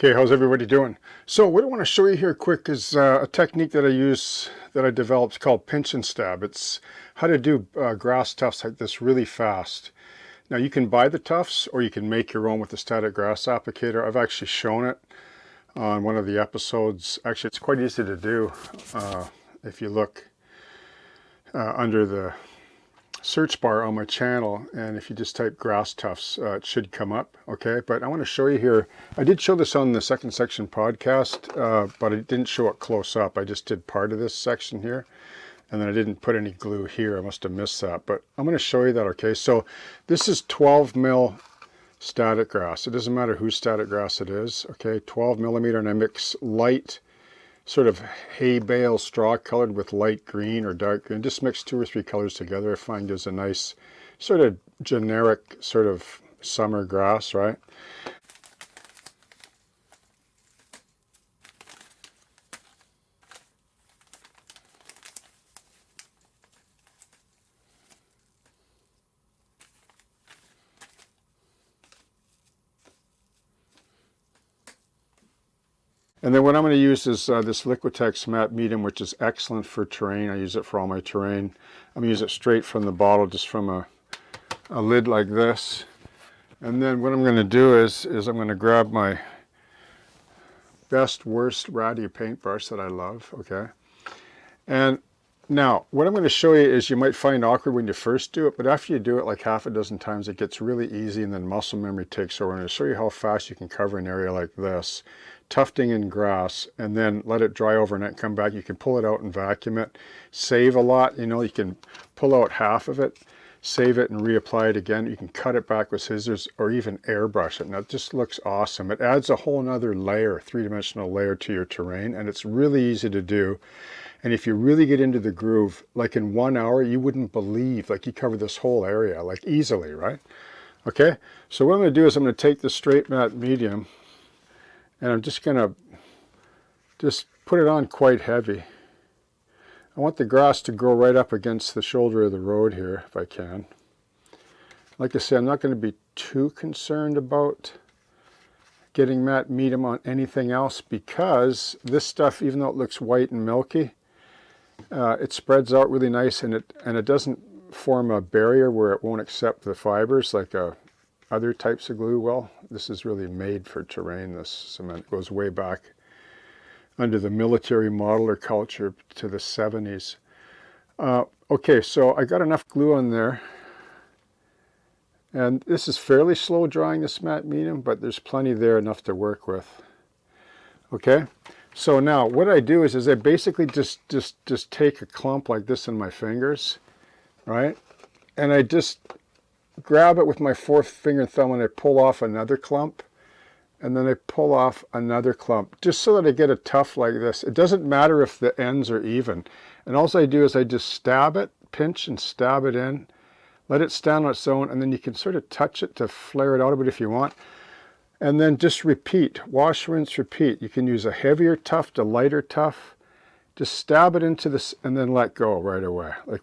Okay, how's everybody doing? So what I want to show you here quick is a technique that I use, that I developed, called pinch and stab. It's how to do grass tufts like this really fast. Now you can buy the tufts or you can make your own with the static grass applicator. I've actually shown it on one of the episodes. Actually, it's quite easy to do if you look under the search bar on my channel, and if you just type grass tufts, it should come up. Okay, but I want to show you here. I did show this on the second section podcast, but I didn't show it close up. I just did part of this section here, and then I didn't put any glue here. I must have missed that, but I'm going to show you that. Okay, so this is 12 mil static grass. It doesn't matter whose static grass it is. Okay, 12 millimeter, and I mix light sort of hay bale straw colored with light green or dark green. Just mix 2 or 3 colors together. I find gives a nice sort of generic sort of summer grass, right? And then what I'm going to use is this Liquitex matte medium, which is excellent for terrain. I use it for all my terrain. I'm going to use it straight from the bottle, just from a lid like this. And then what I'm going to do is I'm going to grab my best worst ratty paintbrush that I love, okay? And now what I'm going to show you is, you might find awkward when you first do it, but after you do it like half a dozen times, it gets really easy, and then muscle memory takes over. And I'll show you how fast you can cover an area like this, tufting in grass, and then let it dry overnight, come back. You can pull it out and vacuum it, save a lot. You know, you can pull out half of it, save it, and reapply it again. You can cut it back with scissors or even airbrush it. Now it just looks awesome. It adds a whole nother layer, three-dimensional layer to your terrain, and it's really easy to do. And if you really get into the groove, like in 1 hour, you wouldn't believe, like you cover this whole area, like easily, right? Okay, so what I'm going to do is I'm going to take the straight matte medium, and I'm just going to just put it on quite heavy. I want the grass to grow right up against the shoulder of the road here, if I can. Like I said, I'm not going to be too concerned about getting matte medium on anything else, because this stuff, even though it looks white and milky, it spreads out really nice, and it doesn't form a barrier where it won't accept the fibers like other types of glue. Well, this is really made for terrain. This cement goes way back under the military modeler culture to the 70s. Okay, so I got enough glue on there, and this is fairly slow drying, this matte medium, but there's plenty there, enough to work with. Okay, so now what I do is I basically just take a clump like this in my fingers, right? And I just grab it with my 4th finger and thumb, and I pull off another clump, and then I pull off another clump, just so that I get a tuft like this. It doesn't matter if the ends are even. And all I do is I just stab it, pinch and stab it in, let it stand on its own, and then you can sort of touch it to flare it out a bit if you want. And then just repeat, wash, rinse, repeat. You can use a heavier tuft, a lighter tuft. Just stab it into this and then let go right away. Like,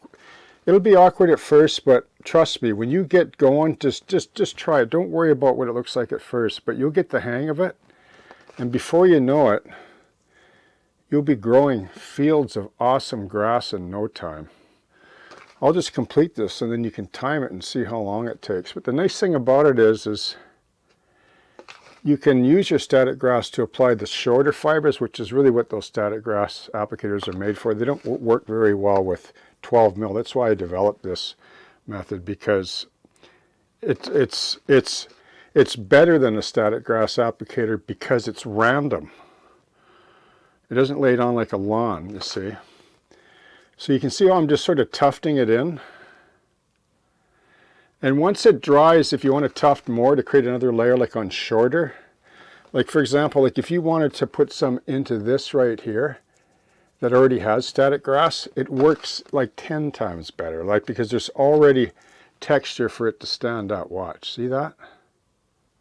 it'll be awkward at first, but trust me, when you get going, just try it. Don't worry about what it looks like at first, but you'll get the hang of it. And before you know it, you'll be growing fields of awesome grass in no time. I'll just complete this, and then you can time it and see how long it takes. But the nice thing about it is you can use your static grass to apply the shorter fibers, which is really what those static grass applicators are made for. They don't work very well with 12 mil. That's why I developed this method, because it's better than a static grass applicator because it's random. It doesn't lay it on like a lawn, you see. So you can see how I'm just sort of tufting it in. And once it dries, if you want to tuft more to create another layer, like on shorter, like for example, like if you wanted to put some into this right here that already has static grass, it works like 10 times better, like, because there's already texture for it to stand out. Watch, see that?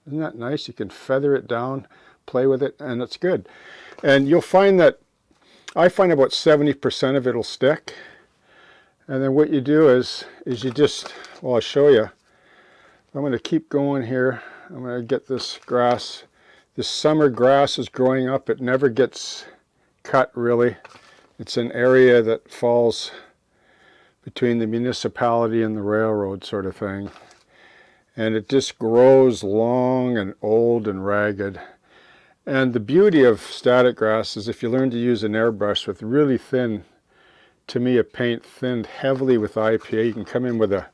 Isn't that nice? You can feather it down, play with it, and it's good. And you'll find that, I find about 70% of it will stick. And then what you do is you just, well, I'll show you. I'm going to keep going here. I'm going to get this grass This summer grass is growing up. It never gets cut really. It's an area that falls between the municipality and the railroad sort of thing. And it just grows long and old and ragged. And the beauty of static grass is if you learn to use an airbrush with really thin, to me a paint thinned heavily with IPA, you can come in with a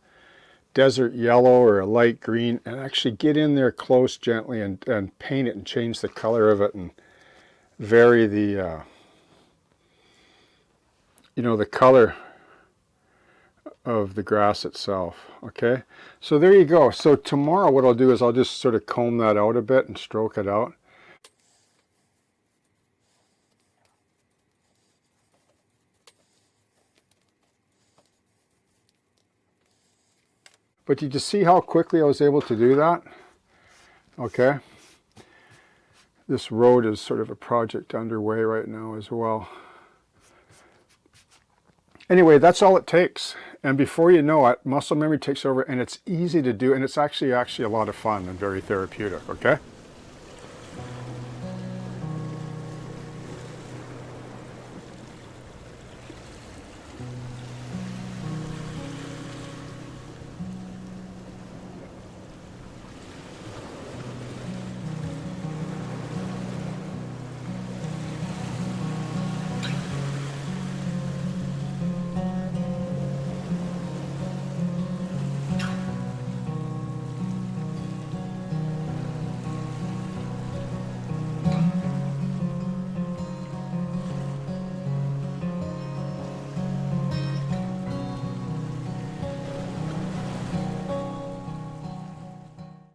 desert yellow or a light green and actually get in there close gently and paint it and change the color of it and vary the, the color of the grass itself. Okay, so there you go. So tomorrow what I'll do is I'll just sort of comb that out a bit and stroke it out. But did you see how quickly I was able to do that? Okay. This road is sort of a project underway right now as well. Anyway, that's all it takes. And before you know it, muscle memory takes over and it's easy to do and it's actually a lot of fun and very therapeutic, okay?